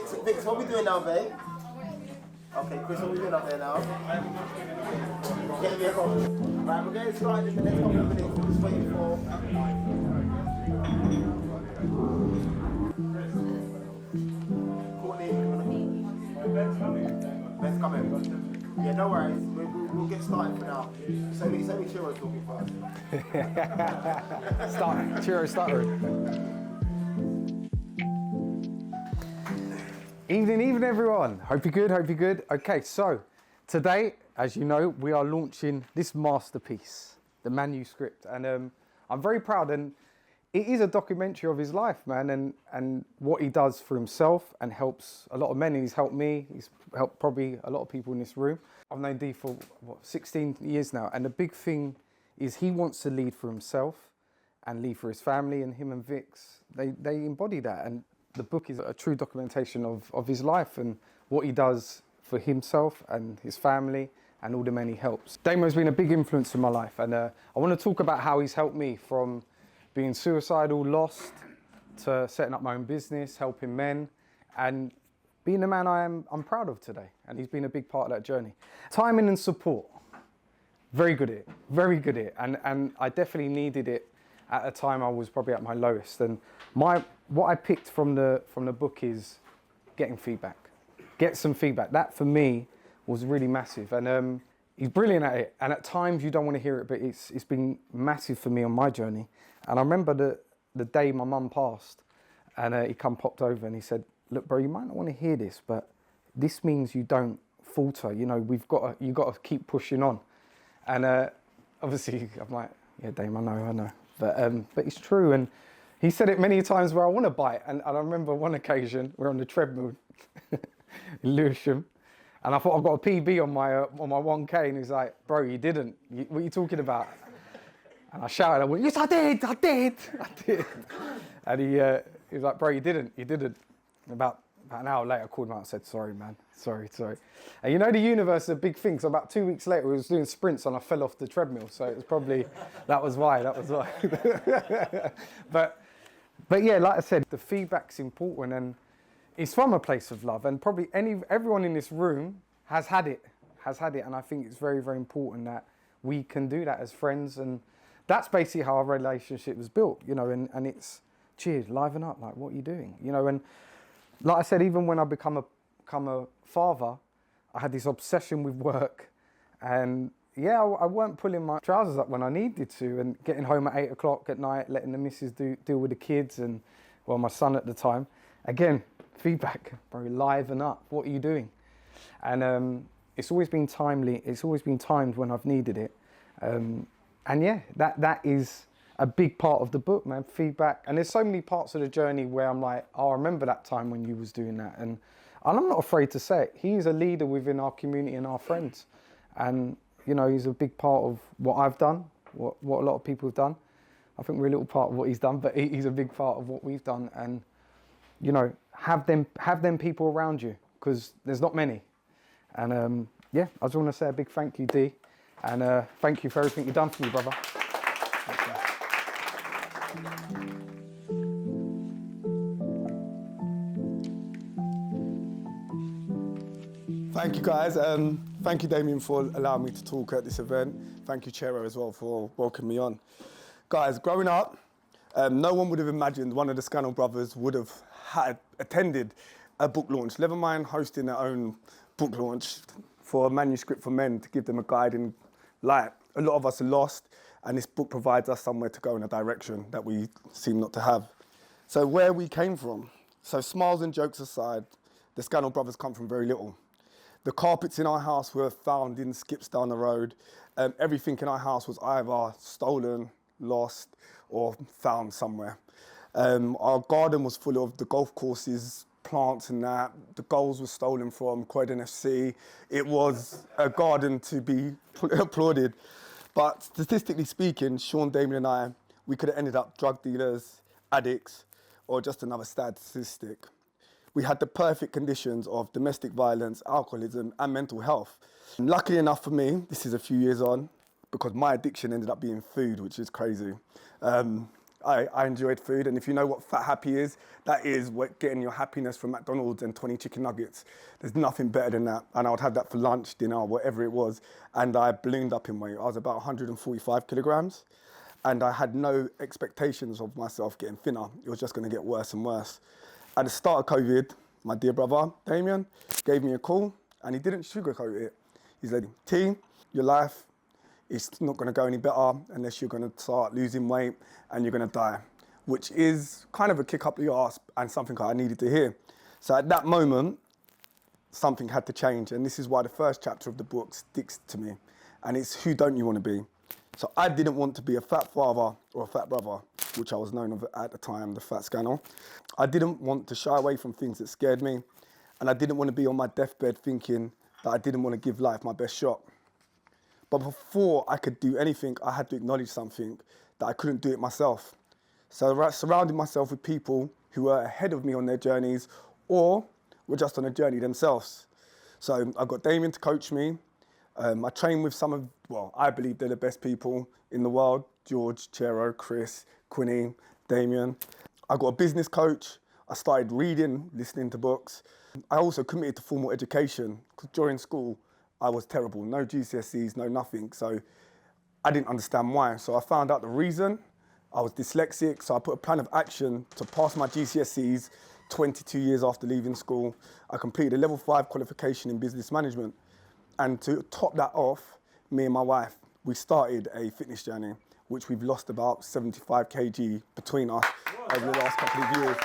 Vix, what are we doing now, babe? Okay, Chris, what are we doing up there now? Get me a coffee. Right, we're getting started in the next couple of minutes. We're just waiting for... Ben's coming. Yeah, no worries. We'll get started for now. So me Chiro talking first. Chiro, start. Evening, everyone. Hope you're good. Okay, so today, as you know, we are launching this masterpiece, the MANuscript, and I'm very proud. And it is a documentary of his life, man, and what he does for himself and helps a lot of men. And he's helped me. He's helped probably a lot of people in this room. I've known D for 16 years now, and the big thing is he wants to lead for himself and lead for his family. And him and Vix, they embody that. And the book is a true documentation of his life and what he does for himself and his family and all the men he helps. Damien's been a big influence in my life, and I want to talk about how he's helped me from being suicidal, lost, to setting up my own business, helping men, and being the man I'm proud of today. And he's been a big part of that journey. Timing and support, very good at it, and I definitely needed it at a time I was probably at my lowest. And what I picked from the book is getting feedback. Get some feedback. That for me was really massive. And he's brilliant at it. And at times you don't want to hear it, but it's been massive for me on my journey. And I remember the day my mum passed, and he popped over and he said, "Look, bro, you might not want to hear this, but this means you don't falter. You know, you got to keep pushing on." And obviously I'm like, "Yeah, Dame, I know." But it's true. And he said it many times where I want to bite. And I remember one occasion, we're on the treadmill in Lewisham, and I thought I got a PB on my 1K, and he's like, "Bro, you didn't. What are you talking about?" And I shouted, I went, "Yes, I did. And he was like, "Bro, you didn't. And about an hour later, I called him out and said, "Sorry, man. Sorry." And you know, the universe is a big thing. So about 2 weeks later, we was doing sprints and I fell off the treadmill. So it was probably, that was why. But yeah, like I said, the feedback's important, and it's from a place of love. And probably everyone in this room has had it. And I think it's very, very important that we can do that as friends. And that's basically how our relationship was built, you know, and it's, cheers, liven up, like, what are you doing? You know, and like I said, even when I become a father, I had this obsession with work, and yeah, I weren't pulling my trousers up when I needed to, and getting home at 8 o'clock at night, letting the missus deal with the kids and, well, my son at the time. Again, feedback, bro, liven up, what are you doing? And it's always been timely, it's always been timed when I've needed it. And yeah, that is a big part of the book, man, feedback. And there's so many parts of the journey where I'm like, oh, I remember that time when you was doing that. And I'm not afraid to say it. He's a leader within our community and our friends. And, you know, he's a big part of what I've done, what a lot of people have done. I think we're a little part of what he's done, but he's a big part of what we've done. And, you know, have them people around you, because there's not many. And yeah, I just want to say a big thank you, D. And thank you for everything you've done for me, brother. Thank you, guys. Thank you, Damien, for allowing me to talk at this event. Thank you, Chero, as well, for welcoming me on. Guys, growing up, no one would have imagined one of the Scannell brothers would have attended a book launch, never mind hosting their own book launch for a manuscript for men to give them a guiding light. A lot of us are lost, and this book provides us somewhere to go in a direction that we seem not to have. So where we came from, so smiles and jokes aside, the Scannell brothers come from very little. The carpets in our house were found in skips down the road. Everything in our house was either stolen, lost, or found somewhere. Our garden was full of the golf courses, plants and that. The goals were stolen from Croydon FC. It was a garden to be applauded. But statistically speaking, Sean, Damien and I, we could have ended up drug dealers, addicts, or just another statistic. We had the perfect conditions of domestic violence, alcoholism, and mental health. And luckily enough for me, this is a few years on, because my addiction ended up being food, which is crazy. I enjoyed food, and if you know what fat happy is, that is what getting your happiness from McDonald's and 20 chicken nuggets. There's nothing better than that. And I would have that for lunch, dinner, whatever it was. And I ballooned up in weight. I was about 145 kilograms. And I had no expectations of myself getting thinner. It was just going to get worse and worse. At the start of COVID, my dear brother, Damien, gave me a call, and he didn't sugarcoat it. He said, T, your life, it's not going to go any better unless you're going to start losing weight and you're going to die, which is kind of a kick up the arse and something I needed to hear. So at that moment, something had to change. And this is why the first chapter of the book sticks to me. And it's who don't you want to be? So I didn't want to be a fat father or a fat brother, which I was known of at the time, the fat scanner. I didn't want to shy away from things that scared me. And I didn't want to be on my deathbed thinking that I didn't want to give life my best shot. But before I could do anything, I had to acknowledge something, that I couldn't do it myself. So I surrounded myself with people who were ahead of me on their journeys or were just on a journey themselves. So I got Damien to coach me. I trained with some of, well, I believe they're the best people in the world: George, Chero, Chris, Quinny, Damien. I got a business coach. I started reading, listening to books. I also committed to formal education, because during school, I was terrible. No GCSEs, no nothing. So I didn't understand why. So I found out the reason. I was dyslexic, so I put a plan of action to pass my GCSEs 22 years after leaving school. I completed a level 5 qualification in business management. And to top that off, me and my wife, we started a fitness journey, which we've lost about 75 kg between us over the last couple of years.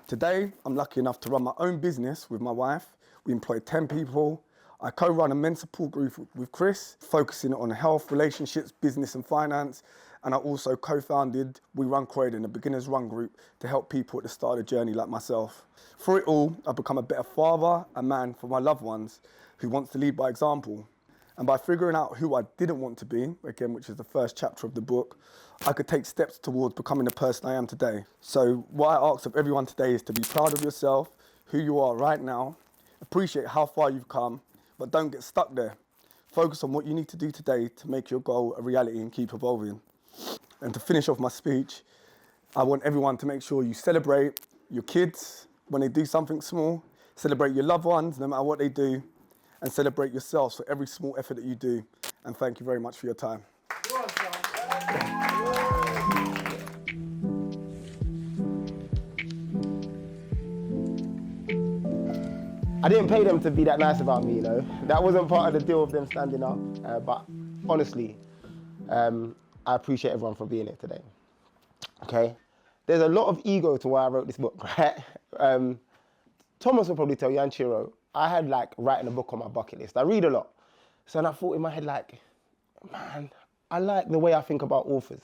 Today, I'm lucky enough to run my own business with my wife. We employ 10 people. I co-run a men's support group with Chris, focusing on health, relationships, business and finance. And I also co-founded We Run Croydon, a beginner's run group to help people at the start of the journey like myself. Through it all, I've become a better father, a man for my loved ones who wants to lead by example. And by figuring out who I didn't want to be, again, which is the first chapter of the book, I could take steps towards becoming the person I am today. So what I ask of everyone today is to be proud of yourself, who you are right now, appreciate how far you've come, but don't get stuck there. Focus on what you need to do today to make your goal a reality and keep evolving. And to finish off my speech, I want everyone to make sure you celebrate your kids when they do something small, celebrate your loved ones no matter what they do, and celebrate yourselves for every small effort that you do. And thank you very much for your time. I didn't pay them to be that nice about me, you know. That wasn't part of the deal of them standing up. But honestly, I appreciate everyone for being here today. Okay? There's a lot of ego to why I wrote this book, right? Thomas will probably tell you, and Chiro, I had like writing a book on my bucket list. I read a lot. So I thought in my head like, man, I like the way I think about authors.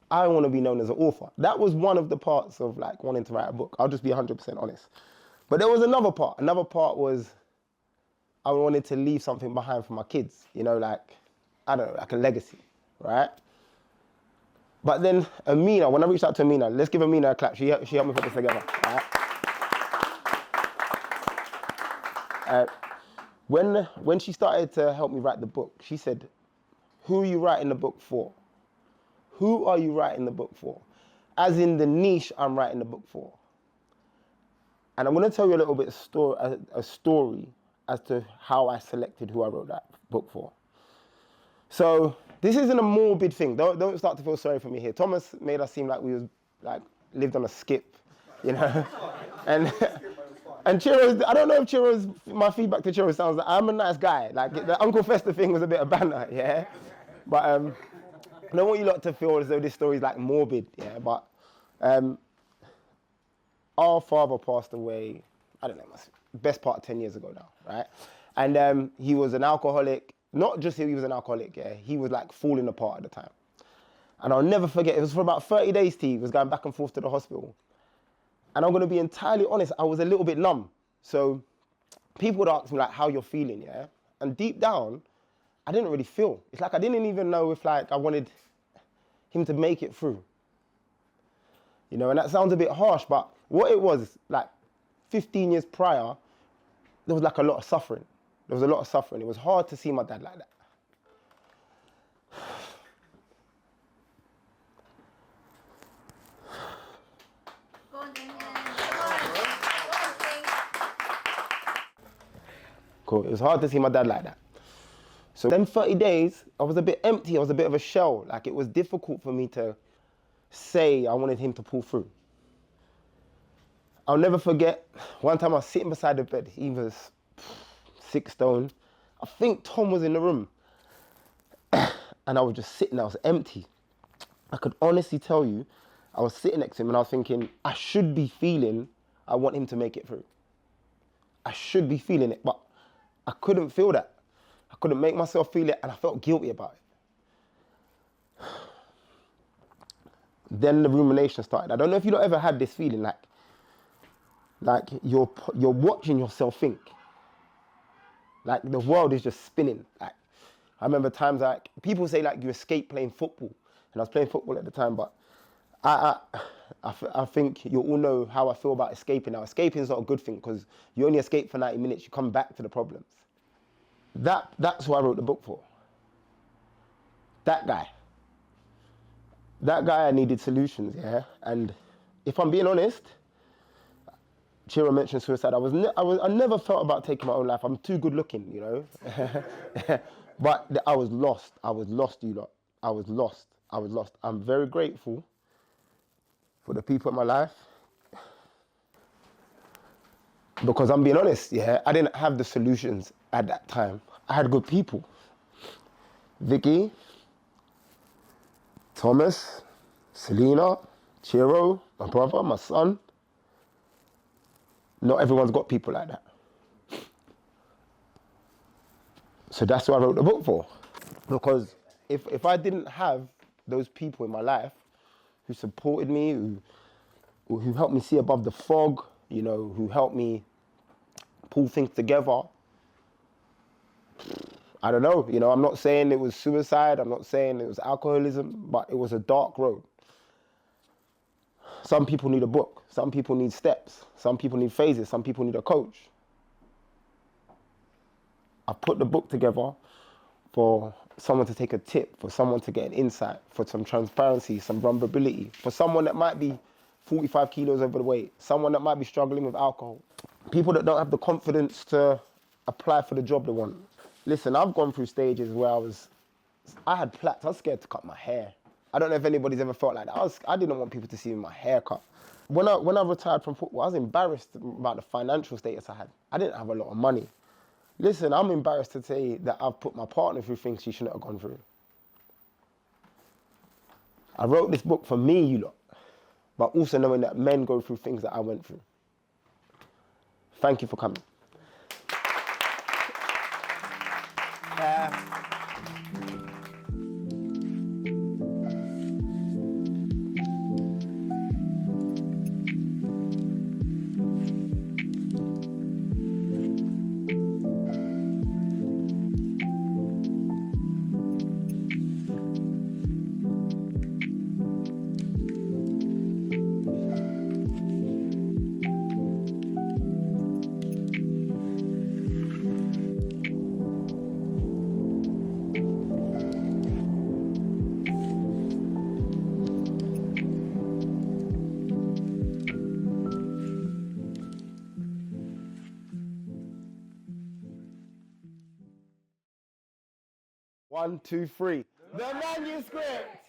I want to be known as an author. That was one of the parts of like wanting to write a book. I'll just be 100% honest. But there was another part. Another part was I wanted to leave something behind for my kids. You know, like, I don't know, like a legacy, right? But then Amina, when I reached out to Amina, let's give Amina a clap. She helped me put this together, right? When she started to help me write the book, she said, who are you writing the book for? Who are you writing the book for? As in the niche I'm writing the book for. And I'm going to tell you a little bit a story as to how I selected who I wrote that book for. So this isn't a morbid thing. Don't start to feel sorry for me here. Thomas made us seem like we was like lived on a skip, you know. And Chiro's, I don't know if Chiro's, my feedback to Chiro sounds like I'm a nice guy. Like the Uncle Fester thing was a bit of banter, yeah. But I don't want you lot to feel as though this story is like morbid, yeah. But our father passed away, I don't know, best part of 10 years ago now, right? And he was an alcoholic. Not just he was an alcoholic, yeah. He was like falling apart at the time. And I'll never forget, it was for about 30 days, he was going back and forth to the hospital. And I'm going to be entirely honest, I was a little bit numb. So people would ask me like, how you're feeling, yeah? And deep down, I didn't really feel. It's like I didn't even know if like I wanted him to make it through. You know, and that sounds a bit harsh, but what it was, like 15 years prior, there was like a lot of suffering. There was a lot of suffering. It was hard to see my dad like that. Cool. It was hard to see my dad like that. So them 30 days, I was a bit empty. I was a bit of a shell. Like, it was difficult for me to say I wanted him to pull through. I'll never forget, one time I was sitting beside the bed. He was 6 stone. I think Tom was in the room. And I was just sitting there, I was empty. I could honestly tell you, I was sitting next to him and I was thinking, I should be feeling I want him to make it through. I should be feeling it, but I couldn't feel that. I couldn't make myself feel it, and I felt guilty about it. Then the rumination started. I don't know if you lot ever had this feeling like you're watching yourself think. Like the world is just spinning. Like, I remember times like people say like you escape playing football, and I was playing football at the time, but I think you all know how I feel about escaping. Now, escaping is not a good thing because you only escape for 90 minutes. You come back to the problems. That's who I wrote the book for. That guy. That guy, I needed solutions, yeah? And if I'm being honest, Chiro mentioned suicide. I never felt about taking my own life. I'm too good looking, you know? But I was lost. I was lost, you lot. I was lost. I was lost. I'm very grateful for the people in my life. Because I'm being honest, yeah, I didn't have the solutions at that time. I had good people. Vicky, Thomas, Selena, Chiro, my brother, my son. Not everyone's got people like that. So that's what I wrote the book for. Because if I didn't have those people in my life who supported me, who helped me see above the fog, you know, who helped me pull things together, I don't know, you know, I'm not saying it was suicide, I'm not saying it was alcoholism, but it was a dark road. Some people need a book, some people need steps, some people need phases, some people need a coach. I put the book together for someone to take a tip, for someone to get an insight, for some transparency, some vulnerability, for someone that might be 45 kilos over the weight, someone that might be struggling with alcohol, people that don't have the confidence to apply for the job they want. Listen, I've gone through stages where I had plaits. I was scared to cut my hair. I don't know if anybody's ever felt like that. I didn't want people to see my haircut. When I retired from football, I was embarrassed about the financial status I had. I didn't have a lot of money. Listen, I'm embarrassed to say that I've put my partner through things she shouldn't have gone through. I wrote this book for me, you lot, but also knowing that men go through things that I went through. Thank you for coming. One, two, three. The manuscript!